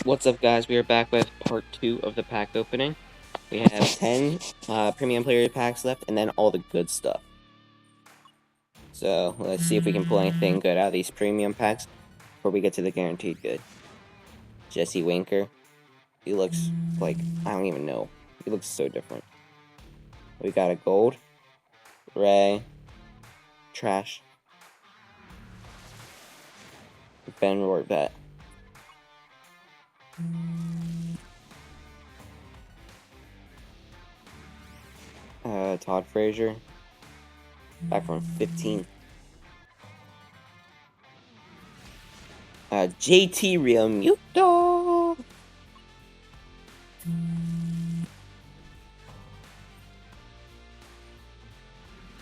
What's up, guys? We are back with part 2 of the pack opening. We have 10 premium player packs left, and then all the good stuff. So, let's see if we can pull anything good out of these premium packs before we get to the guaranteed good. Jesse Winker. He looks like, I don't even know. He looks so different. We got a gold. Ray. Trash. Ben Rortvet. Todd Frazier. Back from 15. JT Realmuto.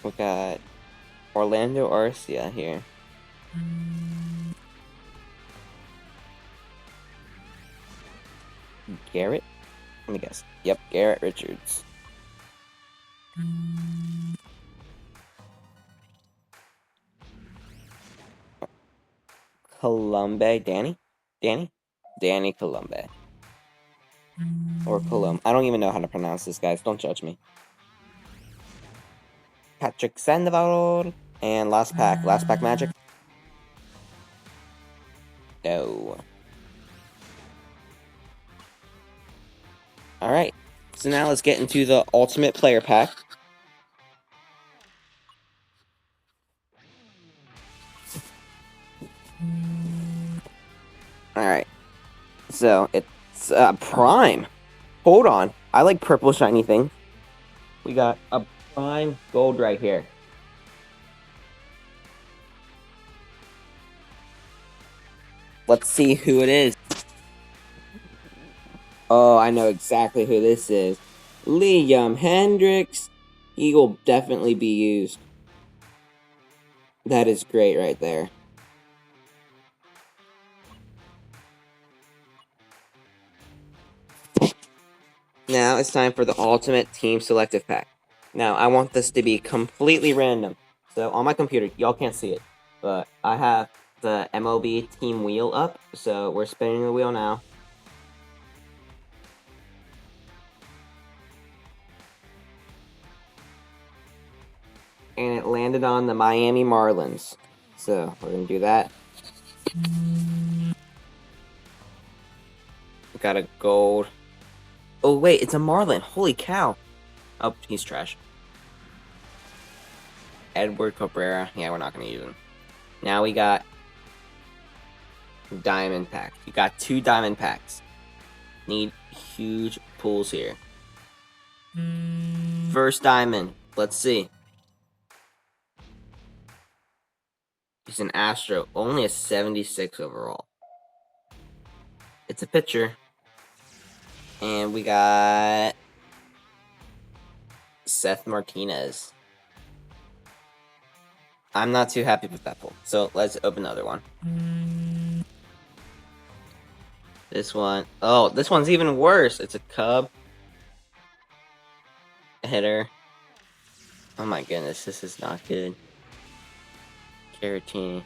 We got Orlando Arcia here. Garrett? Let me guess. Yep, Garrett Richards. Colombe, Danny Colombe. Or Colombe. I don't even know how to pronounce this, guys. Don't judge me. Patrick Sandoval. And last pack magic. No. Alright. So now let's get into the ultimate player pack. Alright. So, it's Prime. Hold on. I like purple shiny thing. We got a Prime Gold right here. Let's see who it is. Oh, I know exactly who this is. Liam Hendriks. He will definitely be used. That is great right there. Now it's time for the Ultimate Team Selective Pack. Now, I want this to be completely random. So, on my computer, y'all can't see it, but I have the MLB Team Wheel up, so we're spinning the wheel now. And it landed on the Miami Marlins. So, we're going to do that. Got a gold. Oh, wait, it's a Marlin. Holy cow. Oh, he's trash. Edward Cabrera. Yeah, we're not going to use him. Now we got Diamond Pack. You got 2 Diamond Packs. Need huge pulls here. First Diamond. Let's see. He's an Astro. Only a 76 overall. It's a pitcher. And we got Seth Martinez. I'm not too happy with that pull. So let's open the other one. This one. Oh, this one's even worse. It's a Cub. A hitter. Oh my goodness, this is not good. Caratini.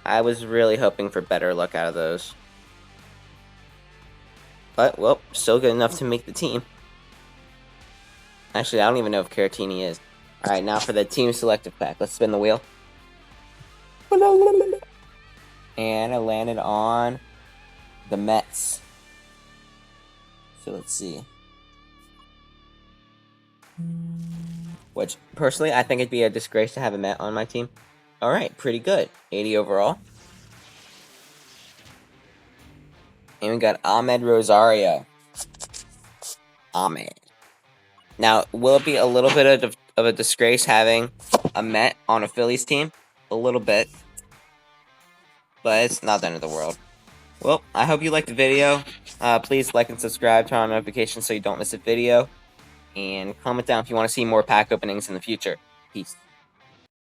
I was really hoping for better luck out of those. But, well, still good enough to make the team. Actually, I don't even know if Caratini is. Alright, now for the Team Selective Pack. Let's spin the wheel. And I landed on the Mets. So let's see. Which, personally, I think it'd be a disgrace to have a Met on my team. Alright, pretty good. 80 overall. And we got Ahmed Rosario. Ahmed. Now, will it be a little bit of a disgrace having a Met on a Phillies team? A little bit. But it's not the end of the world. Well, I hope you liked the video. Please like and subscribe, turn on notifications so you don't miss a video. And comment down if you want to see more pack openings in the future. Peace.